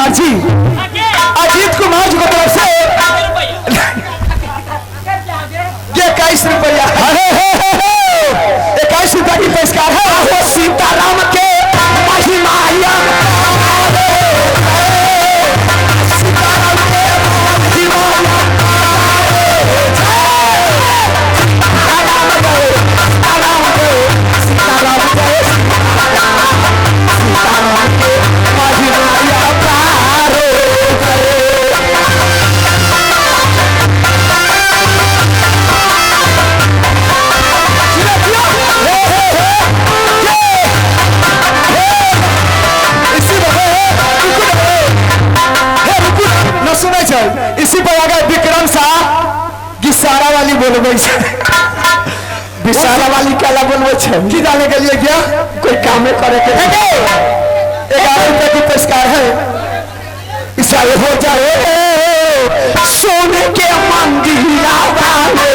कुमार जी, अजीत कुमार जी की तरफ से 21 रुपया, 21 रुपया की पुरस्कार है। वो सीताराम के महिमा इसी पर आ गए विक्रम साहब गिसारा वाली बोलबे विसारा वाली क्या बोलबे की जाने के लिए क्या कोई काम करे के 11 रुपए की पुरस्कार है। इसा हो जाए सोने के मंदिरा वाले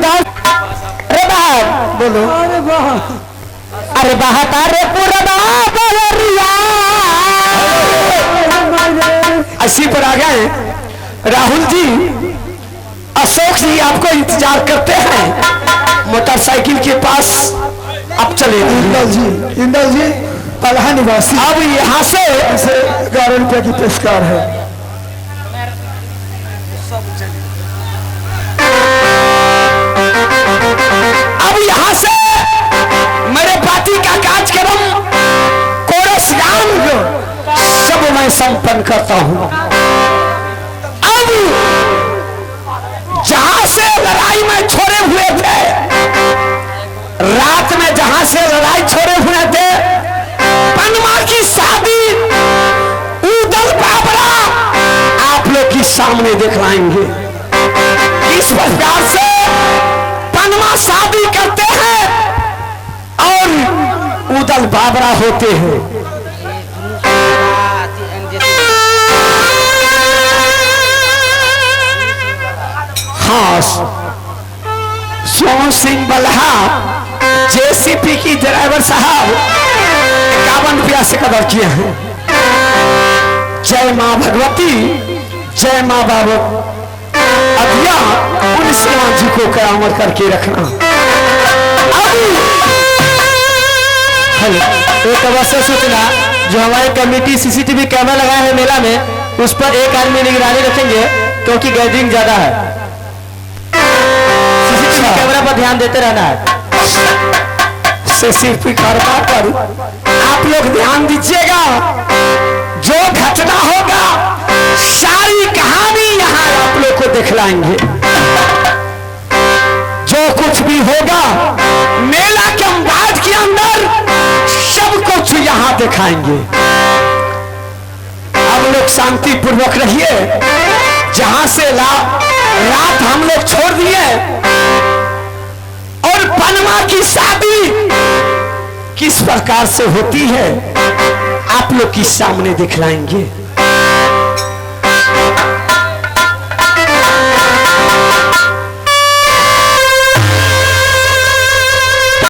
अरे बाहर बोलो। अरे वाह, अरे बाहर अरे पूरा अस्सी पर आ गए राहुल जी। अशोक जी आपको इंतजार करते हैं मोटरसाइकिल के पास। अब चले इंदल जी पलहा निवासी। अब यहाँ से 11 रुपए की पुरस्कार है। अब यहाँ से मेरे पार्टी का कार्यक्रम कोरस गान सब मैं संपन्न करता हूँ। अब जहां से लड़ाई में छोड़े हुए थे, रात में जहां से लड़ाई छोड़े हुए थे, पनमा की शादी उदल बाबरा आप लोग के सामने दिखलाएंगे। इस प्रकार से पनमा शादी करते हैं और उदल बाबरा होते हैं। हाँ, सोनू सिंह बल्हा जेसीपी की ड्राइवर साहब 51 रुपया से कदर किए हैं। जय मां भगवती, जय मां बाबा अभिया उन सेवा जी को कयामत करके रखना। एक अवश्य सूचना, जो हमारी कमेटी सीसीटीवी कैमरा लगाया है मेला में, उस पर एक आदमी निगरानी रखेंगे क्योंकि गैदरिंग ज्यादा है। सीसीटीवी कैमरा पर ध्यान देते रहना है। सीसीटीवी कैमरा पर आप लोग ध्यान दीजिएगा। जो घटना होगा सारी कहानी यहाँ आप लोग को दिखलाएंगे। जो कुछ भी होगा मेला के अंदाज के अंदर सब कुछ यहाँ दिखाएंगे। आप लोग शांति पूर्वक रहिए। जहां से रात हम लोग छोड़ दिए और पनमा की शादी किस प्रकार से होती है आप लोग के सामने दिखलाएंगे।